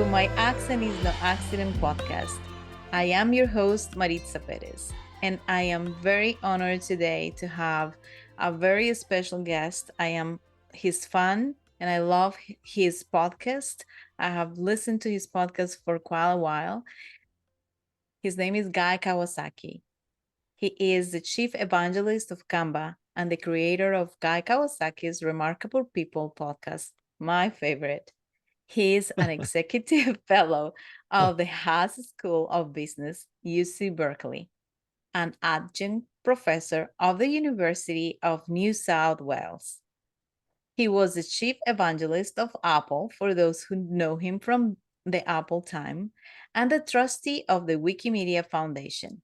to My Accent is No Accident podcast. I am your host, Maritza Perez, and I am very honored today to have a very special guest. I am his fan and I love his podcast. I have listened to his podcast for quite a while. His name is Guy Kawasaki. He is the chief evangelist of Canva and the creator of Guy Kawasaki's Remarkable People podcast, my favorite. He is an executive fellow of the Haas School of Business, UC Berkeley, an adjunct professor of the University of New South Wales. He was the chief evangelist of Apple, for those who know him from the Apple time, and the trustee of the Wikimedia Foundation.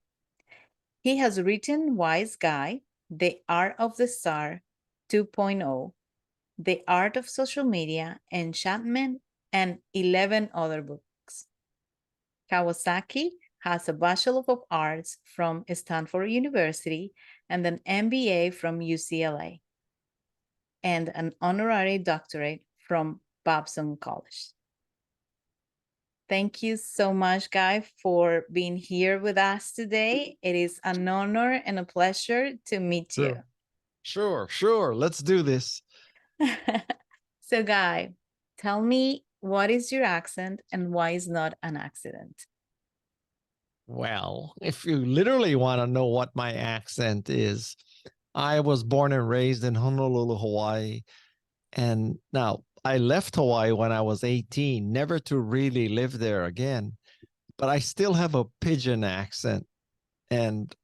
He has written Wise Guy, The Art of the Star 2.0, The Art of Social Media, Enchantment, and 11 other books. Kawasaki has a Bachelor of Arts from Stanford University and an MBA from UCLA, and an honorary doctorate from Babson College. Thank you so much, Guy, for being here with us today. It is an honor and a pleasure to meet you. Sure. Let's do this. So, Guy, tell me, what is your accent and why is not an accident? Well, if you literally want to know what my accent is, I was born and raised in Honolulu, Hawaii. And now I left Hawaii when I was 18, never to really live there again. But I still have a pidgin accent. And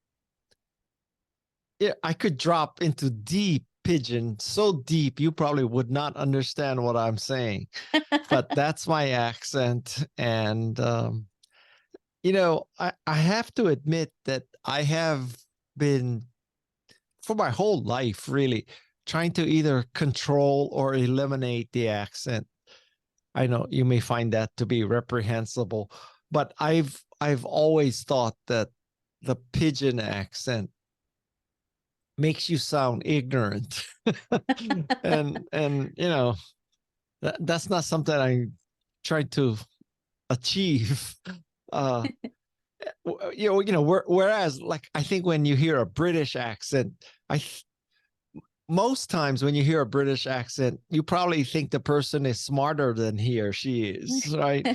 yeah, I could drop into deep pidgin, so deep you probably would not understand what I'm saying. But that's my accent. And, I have to admit that I have been, for my whole life, really trying to either control or eliminate the accent. I know you may find that to be reprehensible, but I've always thought that the pidgin accent makes you sound ignorant. and that's not something I try to achieve. Whereas, like, I think when you hear a British accent, most times when you hear a British accent, you probably think the person is smarter than he or she is, right?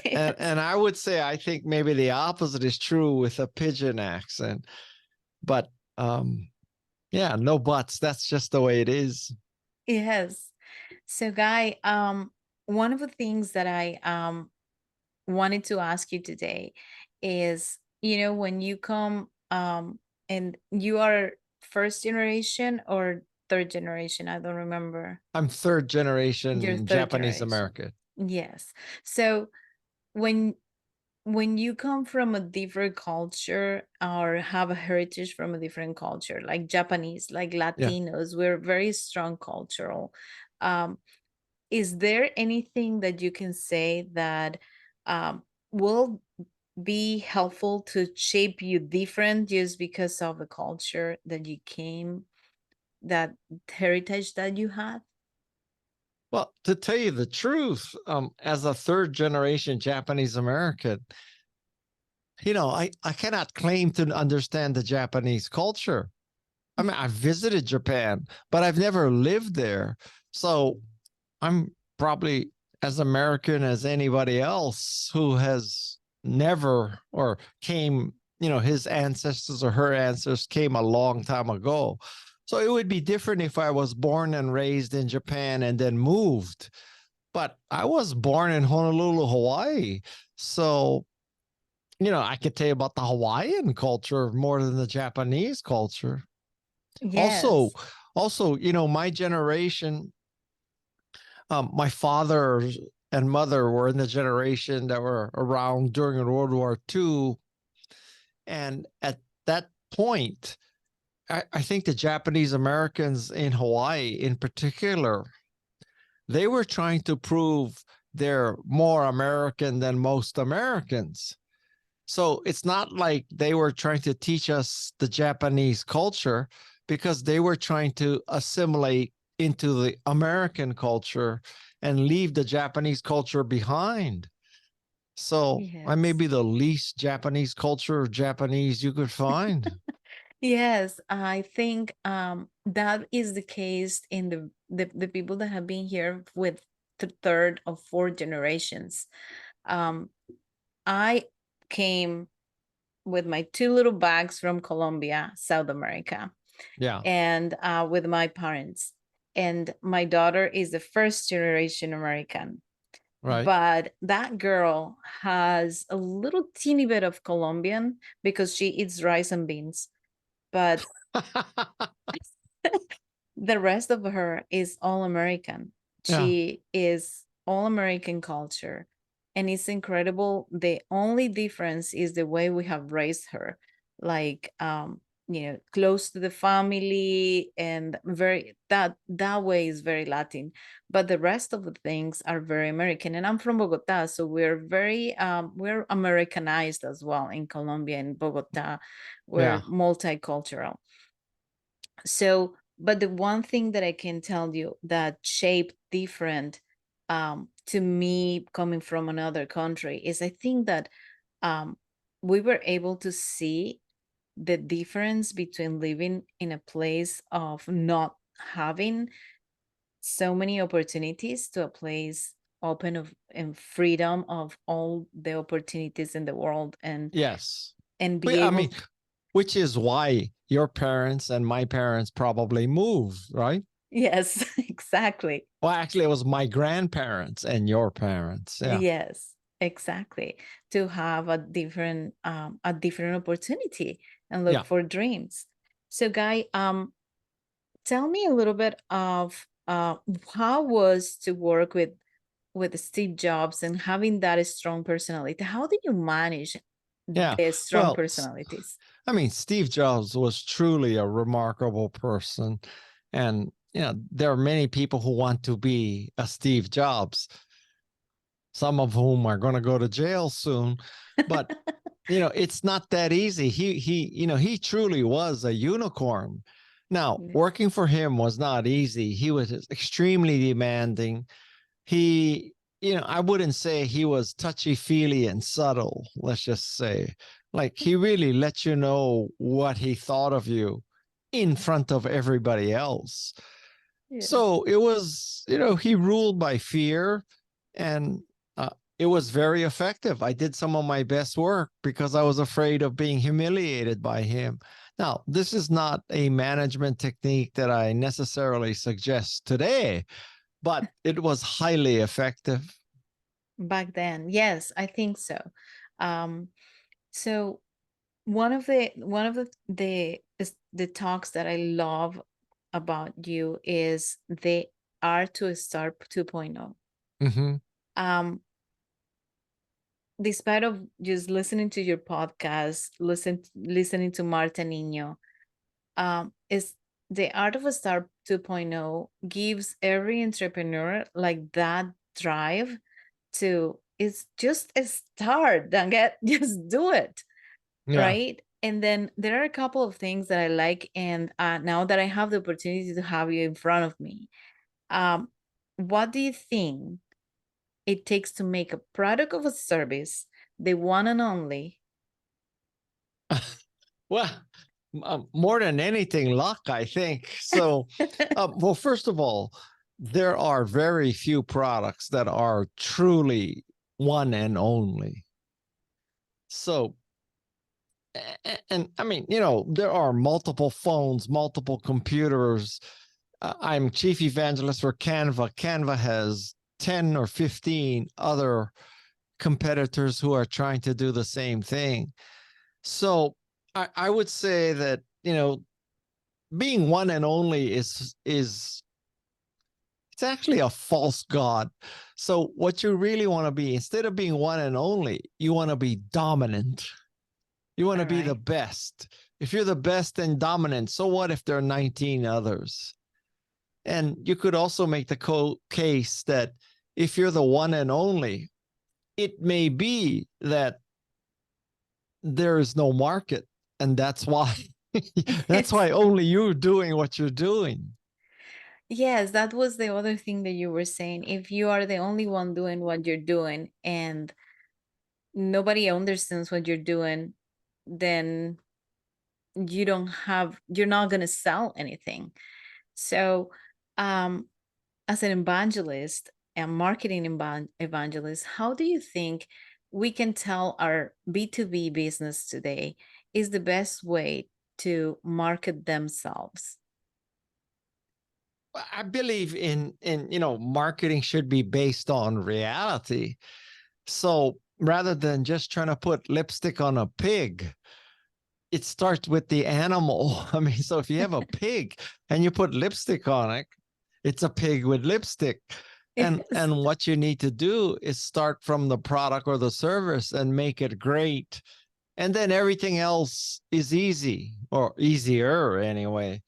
And I would say I think maybe the opposite is true with a pidgin accent. But yeah, no buts. That's just the way it is. Yes. So, Guy, one of the things that I wanted to ask you today is, when you come and you are first generation or third generation, I don't remember. I'm third You're generation third Japanese generation. American. Yes. So when you come from a different culture or have a heritage from a different culture, like Japanese, like Latinos, we're very strong cultural. Um, is there anything that you can say that will be helpful to shape you different just because of the culture that you came, that heritage that you had? Well, to tell you the truth, as a third generation Japanese American, I cannot claim to understand the Japanese culture. I mean, I've visited Japan, but I've never lived there. So I'm probably as American as anybody else who has never or came, his ancestors or her ancestors came a long time ago. So it would be different if I was born and raised in Japan and then moved. But I was born in Honolulu, Hawaii. So, I could tell you about the Hawaiian culture more than the Japanese culture. Yes. Also, my generation, my father and mother were in the generation that were around during World War II. And at that point, I think the Japanese Americans in Hawaii in particular, they were trying to prove they're more American than most Americans. So it's not like they were trying to teach us the Japanese culture, because they were trying to assimilate into the American culture and leave the Japanese culture behind. So I may Yes. be the least Japanese culture of Japanese you could find. Yes, I think that is the case in the people that have been here with the third or fourth generations. Um, I came with my two little bags from Colombia, South America, Yeah, and with my parents. And my daughter is the first generation American. right. But that girl has a little teeny bit of Colombian because she eats rice and beans. But the rest of her is all American. Yeah. She is all American culture. And it's incredible. The only difference is the way we have raised her. Like close to the family and very that way is very Latin. But the rest of the things are very American. And I'm from Bogota, so we're Americanized as well in Colombia and Bogota. We're Yeah. multicultural. So, but the one thing that I can tell you that shaped different to me coming from another country is I think that um, we were able to see the difference between living in a place of not having so many opportunities to a place open of and freedom of all the opportunities in the world Yes. and be I mean, able. which is why your parents and my parents probably moved, right? Yes, exactly. Well, actually, it was my grandparents and your parents. Yeah. Yes, exactly. To have a different opportunity and look Yeah. for dreams. So Guy, tell me a little bit of how was to work with Steve Jobs and having that strong personality. How did you manage Yeah. the strong Well, personalities? I mean, Steve Jobs was truly a remarkable person. And, there are many people who want to be a Steve Jobs, some of whom are going to go to jail soon. But, it's not that easy. He truly was a unicorn. Now, Yeah. working for him was not easy. He was extremely demanding. He, I wouldn't say he was touchy feely and subtle, let's just say. Like he really let you know what he thought of you in front of everybody else. Yes. So it was, he ruled by fear, and it was very effective. I did some of my best work because I was afraid of being humiliated by him. Now, this is not a management technique that I necessarily suggest today, but it was highly effective. Back then, yes, I think so. Um, so one of the talks that I love about you is the art to start 2.0. Mm-hmm. Um, despite of just listening to your podcast, listening to Marta Nino, is the art of a start 2.0 gives every entrepreneur like that drive to it's just a start and get just do it, Yeah. right? And then there are a couple of things that I like, and now that I have the opportunity to have you in front of me, um, what do you think it takes to make a product of a service the one and only? Well, more than anything, luck, I think. So, well, first of all, there are very few products that are truly one and only. So, and I mean, there are multiple phones, multiple computers. I'm chief evangelist for Canva. Canva has 10 or 15 other competitors who are trying to do the same thing. So I would say that, being one and only is it's actually a false god. So what you really want to be, instead of being one and only, you want to be dominant. You want to All be the right. best. If you're the best and dominant, so what if there are 19 others? And you could also make the case that if you're the one and only, it may be that there is no market, and that's why that's Yes. why only you're doing what you're doing. Yes, that was the other thing that you were saying. If you are the only one doing what you're doing and nobody understands what you're doing, then you're not going to sell anything. So, um, as an evangelist and marketing evangelist, how do you think we can tell our B2B business today is the best way to market themselves? I believe in marketing should be based on reality. So rather than just trying to put lipstick on a pig, it starts with the animal. I mean, so if you have a pig and you put lipstick on it, it's a pig with lipstick. And Yes. and what you need to do is start from the product or the service and make it great. And then everything else is easy or easier anyway.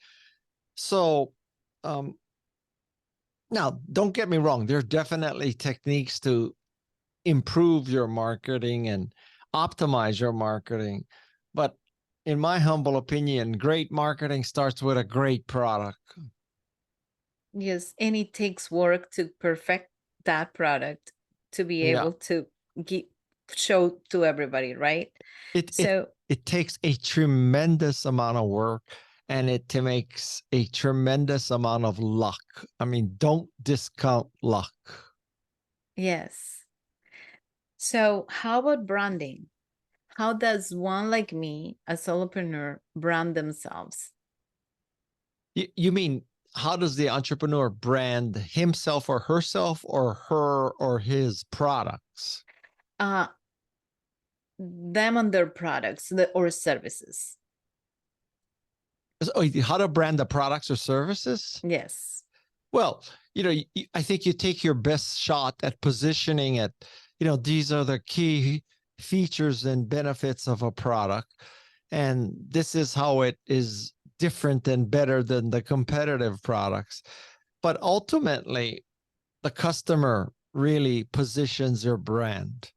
So um, now don't get me wrong, there are definitely techniques to improve your marketing and optimize your marketing. But in my humble opinion, great marketing starts with a great product. Yes, and it takes work to perfect that product to be Yeah. able to get, show to everybody, right? It it So, it takes a tremendous amount of work and it makes a tremendous amount of luck. I mean, don't discount luck. yes. So, how about branding? How does one like me, a solopreneur, brand themselves? You mean how does the entrepreneur brand himself or herself or her or his products? Uh, them and their products or services. Oh, how to brand the products or services? Yes. Well, I think you take your best shot at positioning it. These are the key features and benefits of a product. And this is how it is different and better than the competitive products. But ultimately, the customer really positions your brand.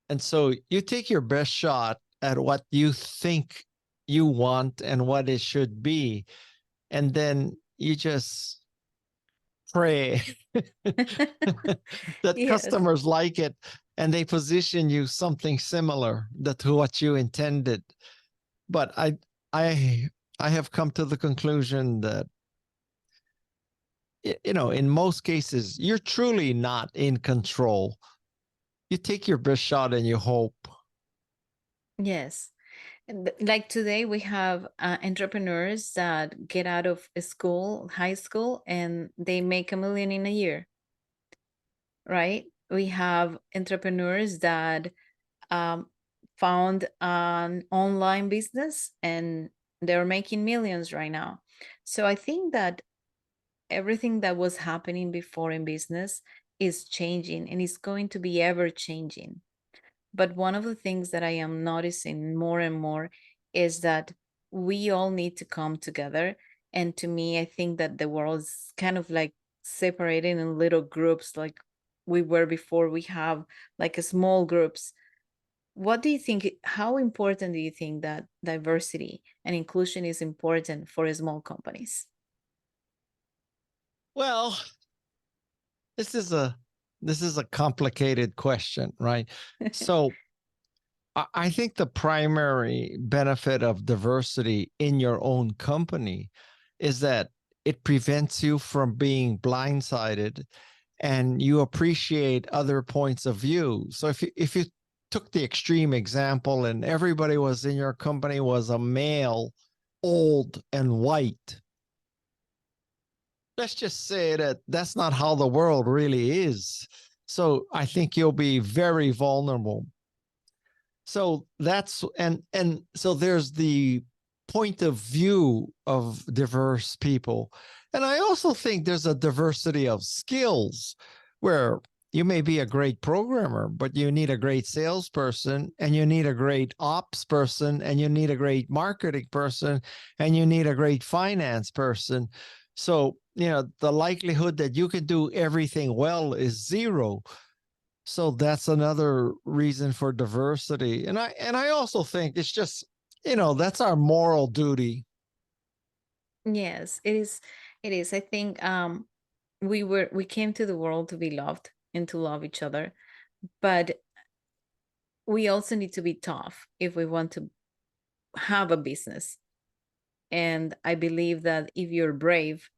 And so you take your best shot at what you think you want and what it should be. And then you just pray that Yes. customers like it and they position you something similar to what you intended. But I I have come to the conclusion that in most cases you're truly not in control. You take your best shot and you hope. Yes. Like today, we have entrepreneurs that get out of school, high school, and they make 1 million in a year, right? We have entrepreneurs that um, found an online business and they're making millions right now. So I think that everything that was happening before in business is changing and is going to be ever changing. But one of the things that I am noticing more and more is that we all need to come together. And to me, I think that the world is kind of like separated in little groups, like we were before. We have like a small groups. What do you think? How important do you think that diversity and inclusion is important for small companies? Well, this is a this is a complicated question, right? So I think the primary benefit of diversity in your own company is that it prevents you from being blindsided and you appreciate other points of view. So if you took the extreme example and everybody was in your company was a male, old and white, let's just say that that's not how the world really is. So I think you'll be very vulnerable. So that's and so there's the point of view of diverse people. And I also think there's a diversity of skills where you may be a great programmer, but you need a great salesperson and you need a great ops person and you need a great marketing person and you need a great finance person. So, the likelihood that you can do everything well is zero. So that's another reason for diversity. And I also think it's just, that's our moral duty. Yes, it is. It is. I think we came to the world to be loved and to love each other, but we also need to be tough if we want to have a business. And I believe that if you're brave,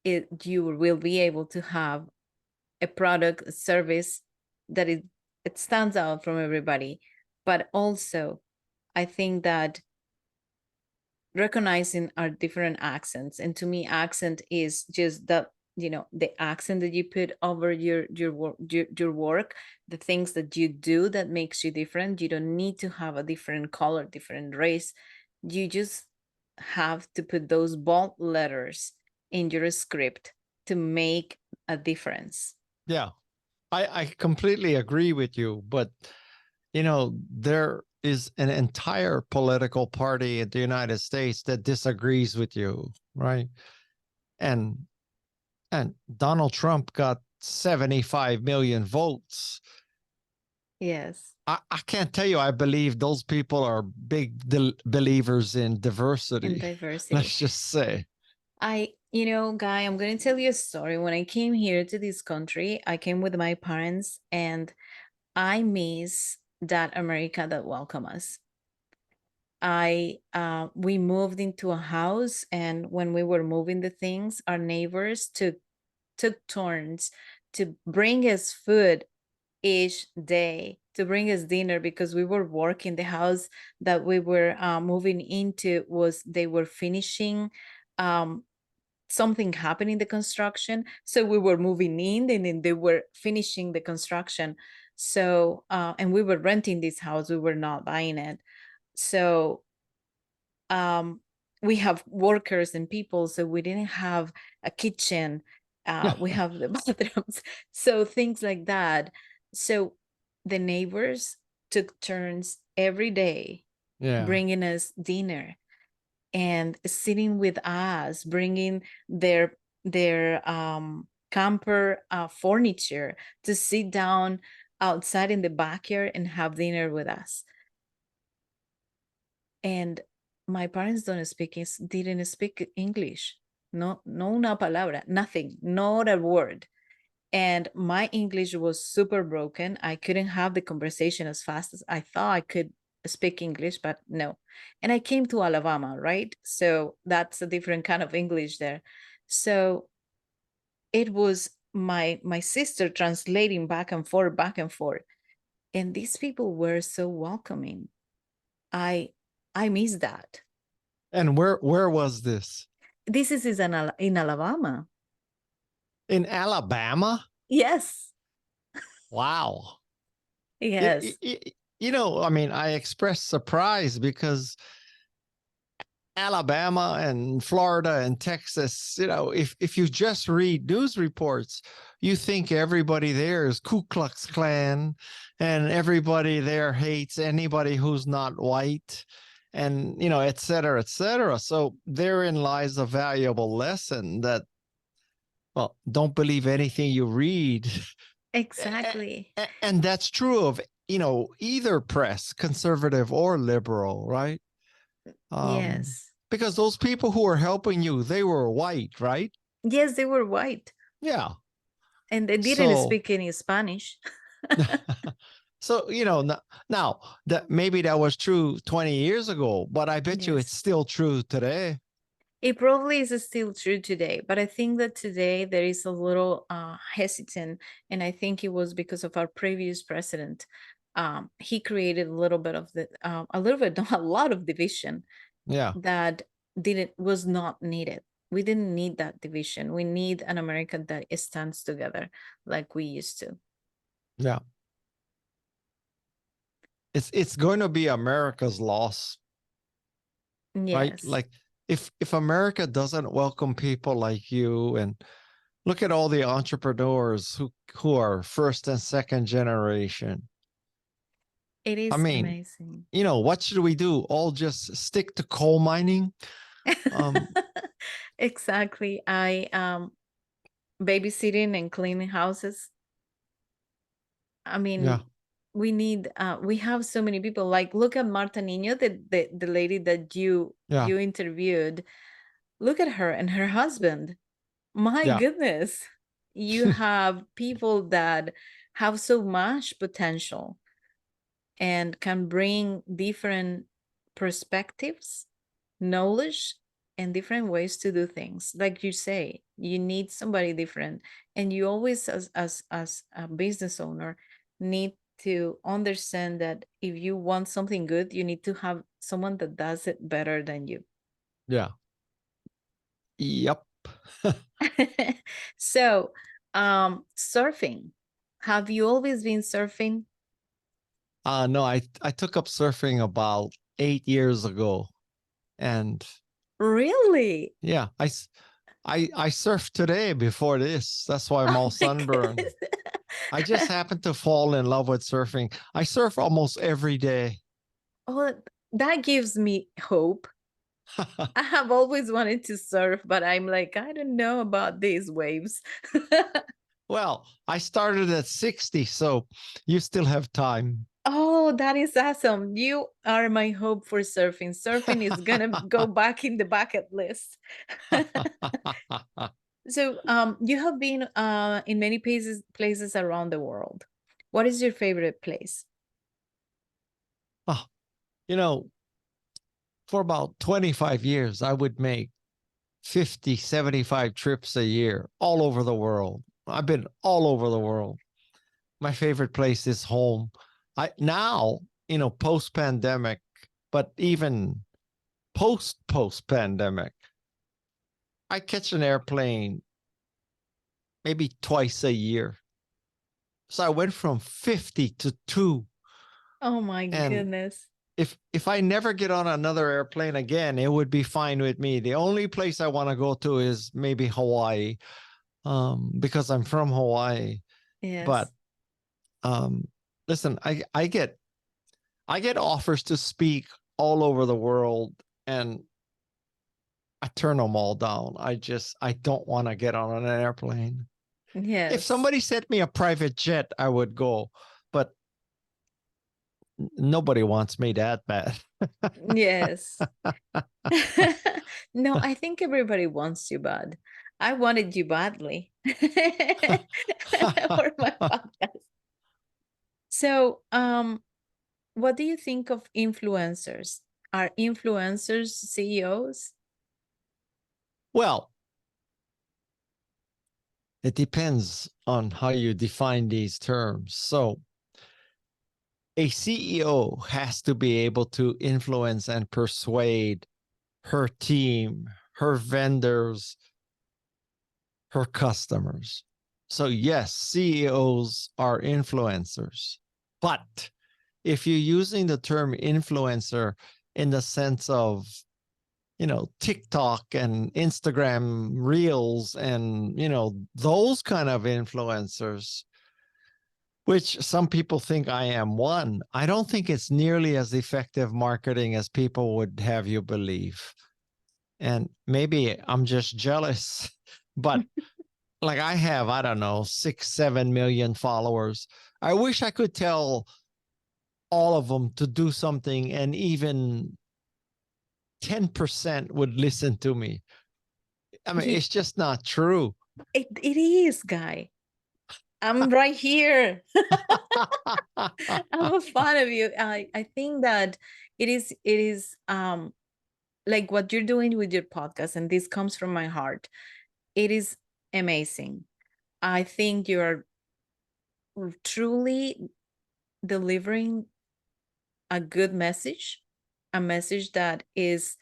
you will be able to have a product, a service that it stands out from everybody. But also, I think that recognizing our different accents, and to me accent is just the, the accent that you put over your work, the things that you do that makes you different. You don't need to have a different color, different race. You just have to put those bold letters in your script to make a difference. Yeah, I completely agree with you, but there is an entire political party in the United States that disagrees with you, right? And Donald Trump got 75 million votes. Yes. I can't tell you, I believe those people are big believers in And diversity. diversity. Let's just say. Guy, I'm going to tell you a story. When I came here to this country, I came with my parents, and I miss that America that welcomed us. We moved into a house, and when we were moving the things, our neighbors took turns to bring us food each day, to bring us dinner, because we were working. The house that we were moving into was, they were finishing um something happened in the construction, so we were moving in, and then they were finishing the construction. So and we were renting this house, we were not buying it. So um we have workers and people, so we didn't have a kitchen. We have the bathrooms, so things like that. So the neighbors took turns every day Yeah. bringing us dinner and sitting with us, bringing their camper furniture to sit down outside in the backyard and have dinner with us. And my parents didn't speak English. No, no una palabra, nothing, not a word. And my English was super broken. I couldn't have the conversation as fast as I thought I could speak English, but no. And I came to Alabama, right? So that's a different kind of English there. So it was my sister translating back and forth, back and forth. And these people were so welcoming. I I miss that. And where was this? This is in Alabama. In Alabama? Yes. Wow. Yes. I mean, I expressed surprise because Alabama and Florida and Texas, if you just read news reports, you think everybody there is Ku Klux Klan and everybody there hates anybody who's not white and, et cetera, et cetera. So therein lies a valuable lesson that, well, don't believe anything you read. Exactly. And that's true of, either press, conservative or liberal, right? Um, Yes. because those people who were helping you, they were white, right? Yes, they were white. Yeah. And they didn't So, speak any Spanish. so now that maybe that was true 20 years ago, but I bet you it's Yes. still true today. It probably is still true today, but I think that today there is a little hesitant, and I think it was because of our previous president. He created a little bit of a little bit, not a lot of division Yeah. that didn't was not needed. We didn't need that division. We need an America that stands together like we used to. Yeah. It's going to be America's loss, right? Yes, Like if America doesn't welcome people like you, and look at all the entrepreneurs who are first and second generation. it I is mean, amazing. what should we do? All just stick to coal mining? Um, Exactly. I babysitting and cleaning houses. I yeah, mean, we have so many people. Like look at Marta Nino, the lady that you yeah, you interviewed. Look at her and her husband. My Yeah. goodness. You have people that have so much potential and can bring different perspectives, knowledge, and different ways to do things. Like you say, you need somebody different, and you always, as a business owner, need to understand that if you want something good, you need to have someone that does it better than you. Yeah. Yep. So, surfing. Have you always been surfing? No, I took up surfing about 8 years ago. And Really? yeah, I surfed today before this. That's why I'm Oh all my sunburned. goodness. I just happened to fall in love with surfing. I surf almost every day. Oh, that gives me hope. I have always wanted to surf, but I'm like, I don't know about these waves. Well, I started at 60, so you still have time. Oh, that is awesome. You are my hope for surfing. Surfing is gonna go back in the bucket list. So, you have been in many places around the world. What is your favorite place? Oh, you know, for about 25 years, I would make 50, 75 trips a year all over the world. I've been all over the world. My favorite place is home. I now, post pandemic, but even post pandemic, I catch an airplane maybe twice a year. So I went from 50 to 2. Oh my And goodness. if I never get on another airplane again, it would be fine with me. The only place I want to go to is maybe Hawaii, because I'm from Hawaii. But Yes. um, listen, I get offers to speak all over the world, and I turn them all down. I don't want to get on an airplane. If Yes. somebody sent me a private jet, I would go, but nobody wants me that bad. Yes. No, I think everybody wants you bad. I wanted you badly for my podcast. So, what do you think of influencers? Are influencers CEOs? Well, it depends on how you define these terms. So, a CEO has to be able to influence and persuade her team, her vendors, her customers. So, yes, CEOs are influencers. But if you're using the term influencer in the sense of, TikTok and Instagram reels and, those kind of influencers, which some people think I am one, I don't think it's nearly as effective marketing as people would have you believe. And maybe I'm just jealous, but like I have, I don't know, 6, 7 million followers. I wish I could tell all of them to do something and even 10% would listen to me. I mean, Ye- it's just not true. it is, Guy. I'm right here. I'm a fan of you. I think that it is like what you're doing with your podcast, and this comes from my heart. It is amazing. I think you're truly delivering a good message, a message that is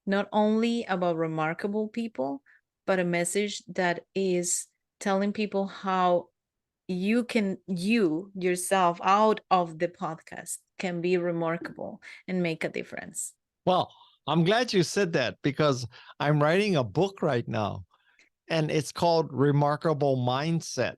not only about remarkable people, but a message that is telling people how you yourself out of the podcast can be remarkable and make a difference. Well, I'm glad you said that because I'm writing a book right now and it's called Remarkable Mindset.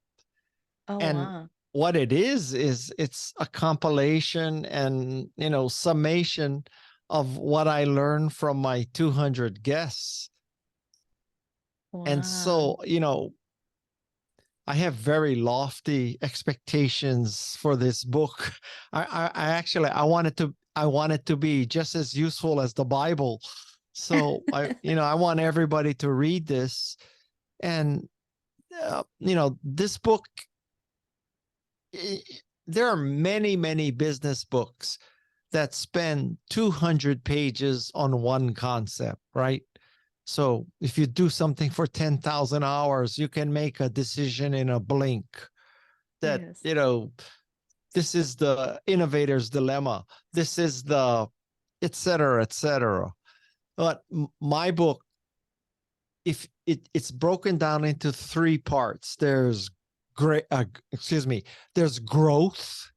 Oh, And wow. what it is it's a compilation and, summation of what I learned from my 200 guests. And Wow. so, I have very lofty expectations for this book. I actually I want it to be just as useful as the Bible. So I want everybody to read this. And, this book, there are many, many business books that spend 200 pages on one concept, right? So if you do something for 10,000 hours, you can make a decision in a blink that, Yes. this is the innovator's dilemma. This is the et cetera, et cetera. But my book, if it's broken down into three parts. There's there's growth,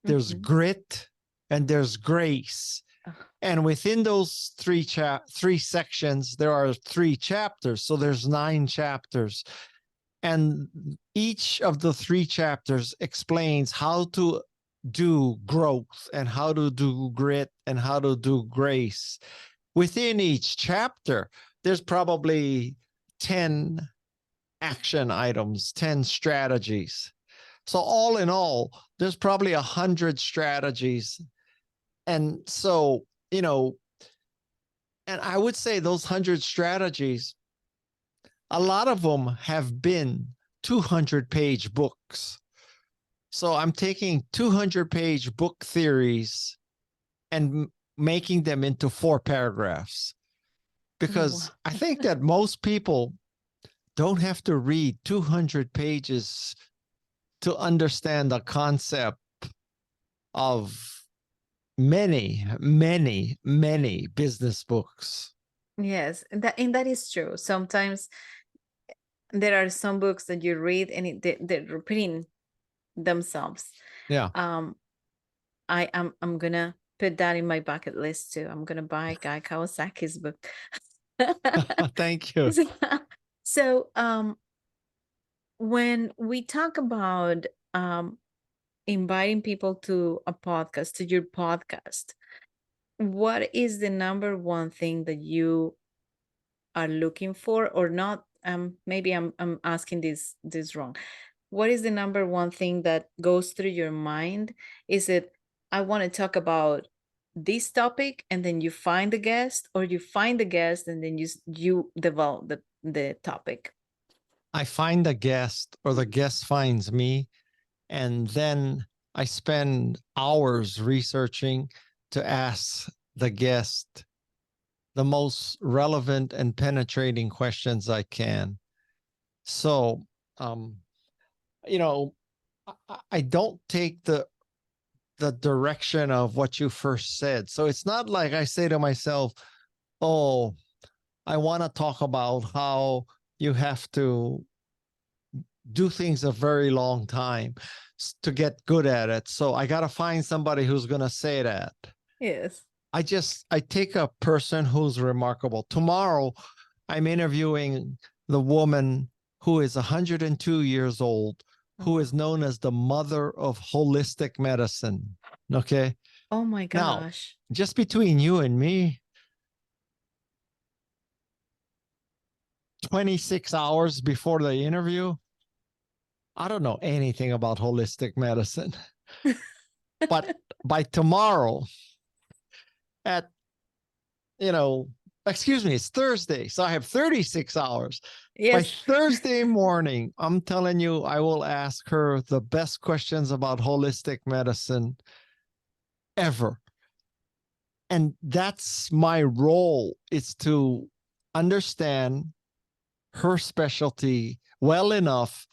there's Mm-hmm. grit, and there's grace. Oh, And within those three sections, there are three chapters. So there's 9 chapters. And each of the 3 chapters explains how to do growth and how to do grit and how to do grace. Within each chapter, there's probably 10 action items, 10 strategies. So all in all, there's probably 100 strategies. And so, and I would say those 100 strategies, a lot of them have been 200-page books. So I'm taking 200-page book theories and making them into 4 paragraphs, because wow. I think that most people don't have to read 200 pages to understand the concept of many, many, many business books. Yes, and that is true. Sometimes there are some books that you read and they're repeating themselves. Yeah. I'm gonna put that in my bucket list too. I'm gonna buy Guy Kawasaki's book. Thank you. So, when we talk about inviting people to a podcast, to your podcast, what is the number one thing that you are looking for, or not? Maybe I'm asking this wrong. What is the number one thing that goes through your mind? Is it, I want to talk about this topic, and then you find the guest, or you find the guest and then you develop the topic? I find a guest or the guest finds me, and then I spend hours researching to ask the guest the most relevant and penetrating questions I can. So, you know, I don't take the direction of what you first said. So it's not like I say to myself, "Oh, I want to talk about how you have to do things a very long time to get good at it. So I got to find somebody who's going to say that." Yes. I take a person who's remarkable. Tomorrow, I'm interviewing the woman who is 102 years old, Oh, who wow. is known as the mother of holistic medicine. Okay. Oh my Now, gosh. just between you and me, 26 hours before the interview, I don't know anything about holistic medicine. But by tomorrow, at, excuse me, it's Thursday. So I have 36 hours. By Yes. Thursday morning, I'm telling you, I will ask her the best questions about holistic medicine ever. And that's my role, is to understand her specialty well enough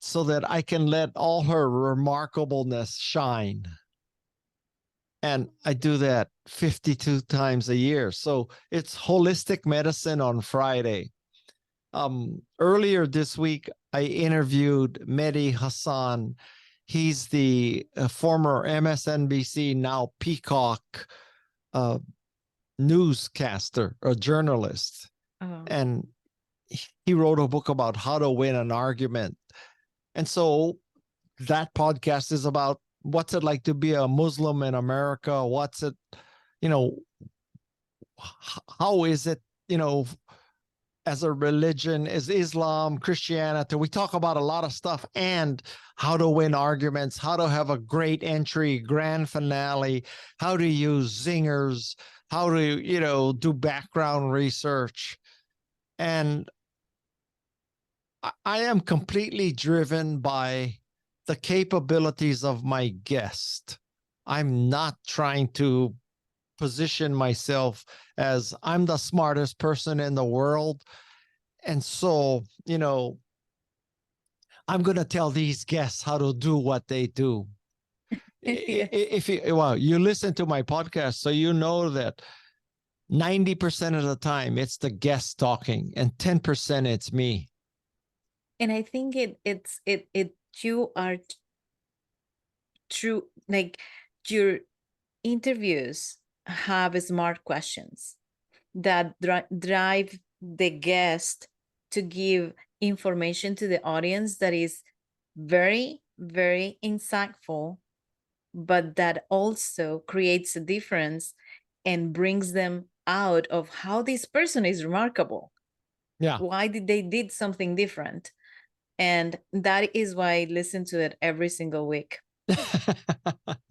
so that I can let all her remarkableness shine. And I do that 52 times a year. So it's holistic medicine on Friday. Earlier this week, I interviewed Mehdi Hassan. He's the former MSNBC, now Peacock newscaster, a journalist. Oh, And he wrote a book about how to win an argument. And so that podcast is about what's it like to be a Muslim in America? You know, how is it, as a religion, is Islam, Christianity. We talk about a lot of stuff and how to win arguments, how to have a great entry, grand finale, how to use zingers, how to, do background research. And I am completely driven by the capabilities of my guest. I'm not trying to position myself as I'm the smartest person in the world. And so, I'm going to tell these guests how to do what they do. Yes. If you listen to my podcast, so you know that 90% of the time it's the guest talking and 10% it's me. And I think you are true, like your interviews have smart questions that drive the guest to give information to the audience that is very, very insightful, but that also creates a difference and brings them out of how this person is remarkable. Yeah. Why they did something different. And that is why I listen to it every single week.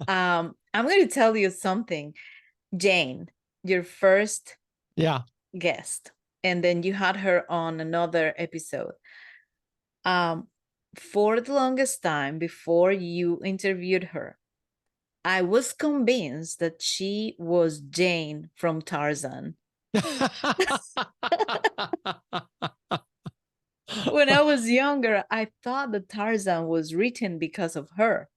I'm going to tell you something. Jane, your first guest, and then you had her on another episode. For the longest time before you interviewed her, I was convinced that she was Jane from Tarzan. When I was younger, I thought that Tarzan was written because of her.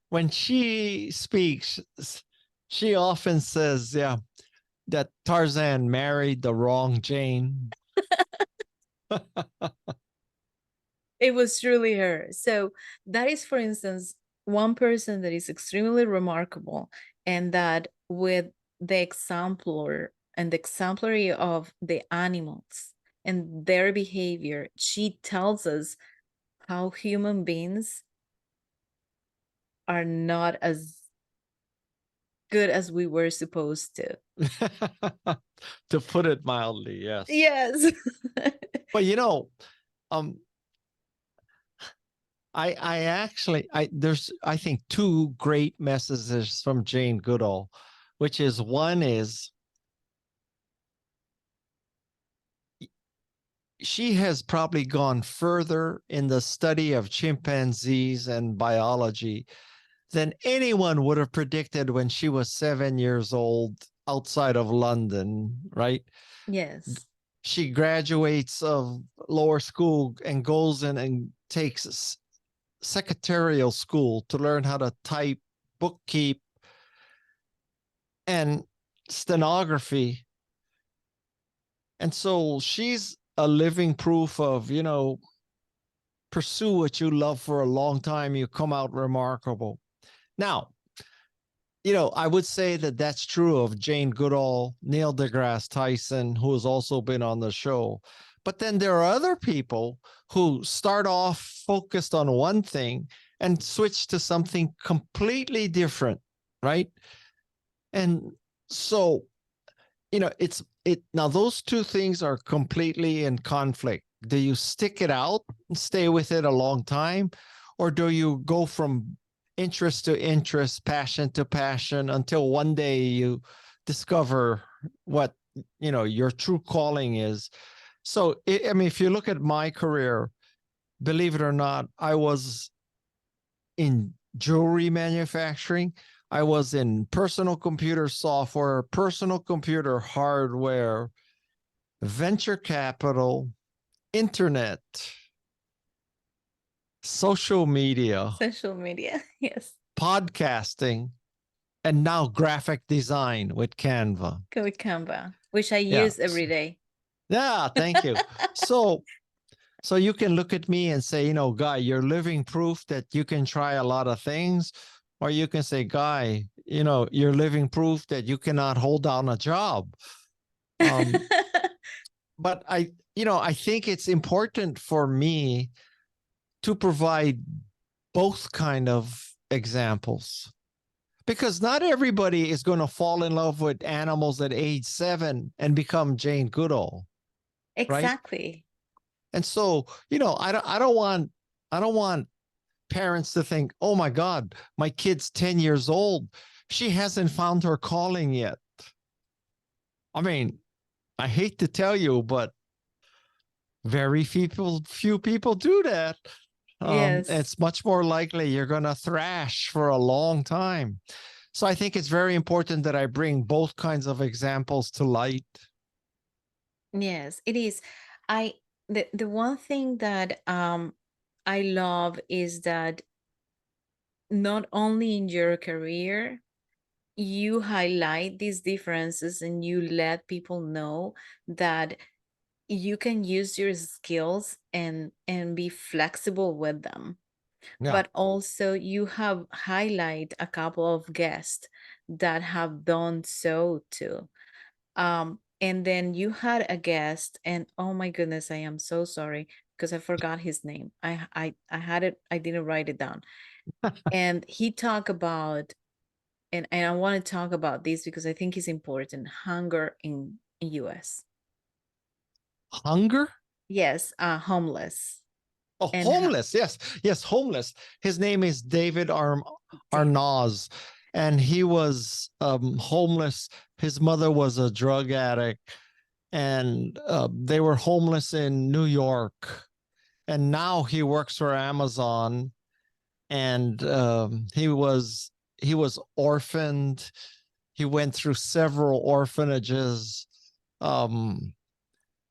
When she speaks, she often says, that Tarzan married the wrong Jane. It was truly her. So that is, for instance, one person that is extremely remarkable, and that with the exemplary of the animals and their behavior, she tells us how human beings are not as good as we were supposed to. To put it mildly, yes. Yes. But there's I think two great messages from Jane Goodall, which is one is she has probably gone further in the study of chimpanzees and biology than anyone would have predicted when she was 7 years old outside of London, right? Yes. She graduates of lower school and goes in and takes secretarial school to learn how to type, bookkeep, and stenography. And so she's a living proof of, pursue what you love for a long time, you come out remarkable. Now, I would say that that's true of Jane Goodall, Neil deGrasse Tyson, who has also been on the show. But then there are other people who start off focused on one thing and switch to something completely different, right? And so, now those two things are completely in conflict. Do you stick it out and stay with it a long time? Or do you go from interest to interest, passion to passion, until one day you discover what, your true calling is? So, if you look at my career, believe it or not, I was in jewelry manufacturing. I was in personal computer software, personal computer hardware, venture capital, internet, social media, Yes. podcasting, and now graphic design with Canva. With Canva, which I use every day. Yeah, thank you. So you can look at me and say, Guy, you're living proof that you can try a lot of things. Or you can say, Guy, you're living proof that you cannot hold down a job. But I think it's important for me to provide both kind of examples. Because not everybody is going to fall in love with animals at age 7 and become Jane Goodall, right? Exactly. And so, I don't want parents to think, oh my God, my kid's 10 years old. She hasn't found her calling yet. I mean, I hate to tell you, but few people do that. Yes. It's much more likely you're going to thrash for a long time. So I think it's very important that I bring both kinds of examples to light. Yes, it is. I the one thing that I love is that not only in your career you highlight these differences and you let people know that you can use your skills and be flexible with them, Yeah, but also you have highlight a couple of guests that have done so too. And then you had a guest, and oh my goodness, I am so sorry because I forgot his name. I had it, I didn't write it down. And he talked about, and I want to talk about this because I think it's important, hunger in US. hunger. Yes, homeless. Oh, And homeless. Yes, yes, homeless. His name is David David. Arnaz, and he was homeless. His mother was a drug addict, and they were homeless in New York. And now he works for Amazon, and he was orphaned. He went through several orphanages. Um,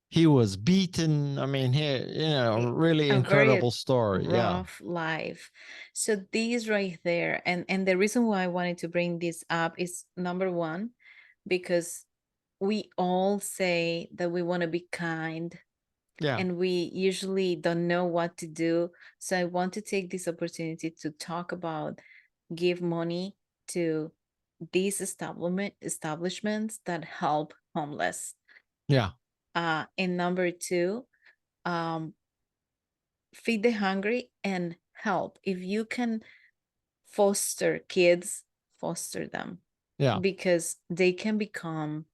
he was beaten. I mean, really A very incredible story. Yeah, rough life. So these right there, and the reason why I wanted to bring this up is number one, because we all say that we want to be kind yeah, and we usually don't know what to do. So I want to take this opportunity to talk about give money to these establishments that help homeless. yeah, And number two, um, feed the hungry and help. If you can foster kids, foster them yeah, because they can become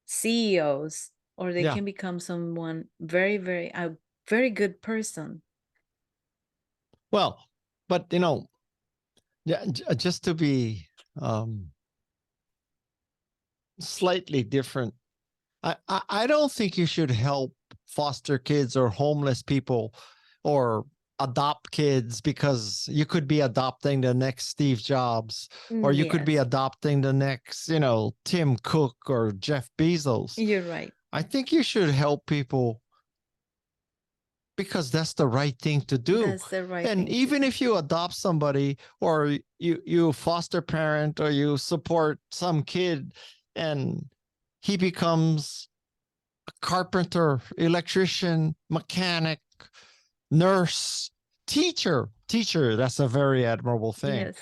CEOs or they yeah. can become someone a very good person. Well, but yeah, just to be um, slightly different, I don't think you should help foster kids or homeless people or adopt kids because you could be adopting the next Steve Jobs or you could be Yes, adopting the next, Tim Cook or Jeff Bezos. you're right. I think you should help people because that's the right thing to do. That's the right And thing to even do. if you adopt somebody or you foster parent or you support some kid and he becomes a carpenter, electrician, mechanic, nurse, teacher, that's a very admirable thing. Yes.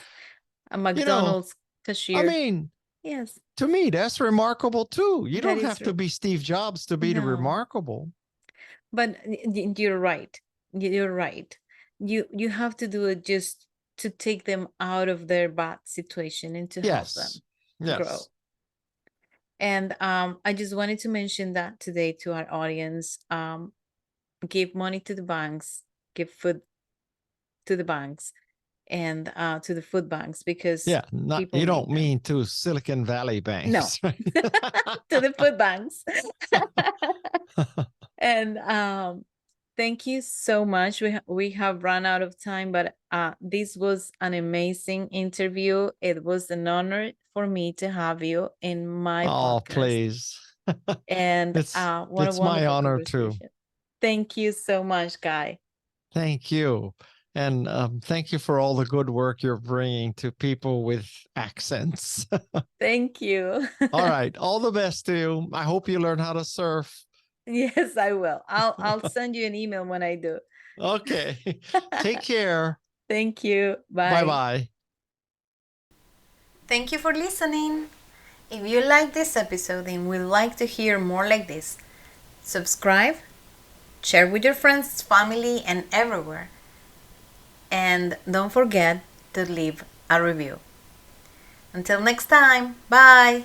A You know, McDonald's I cashier. mean, Yes, to me, that's remarkable too. You that don't is have to true. be Steve Jobs to be No, remarkable. but you're right. You're right. You have to do it just to take them out of their bad situation and to help Yes. them grow. Yes. And I just wanted to mention that today to our audience. Give money to the banks, give food to the banks, and to the food banks because Yeah, not people you need don't them. mean to Silicon Valley No, banks, right? to the food banks. And thank you so much. We have run out of time, but this was an amazing interview. It was an honor for me to have you in my Oh, podcast, please. and It's what a it's my wonderful honor too. conversation. Thank you so much, Guy. Thank you. And thank you for all the good work you're bringing to people with accents. Thank you. All right. All the best to you. I hope you learn how to surf. Yes, I will. I'll send you an email when I do. Okay. Take care. Thank you. Bye Bye. bye. Thank you for listening. If you like this episode and would like to hear more like this, subscribe, share with your friends, family, and everywhere. And don't forget to leave a review. Until next time, bye.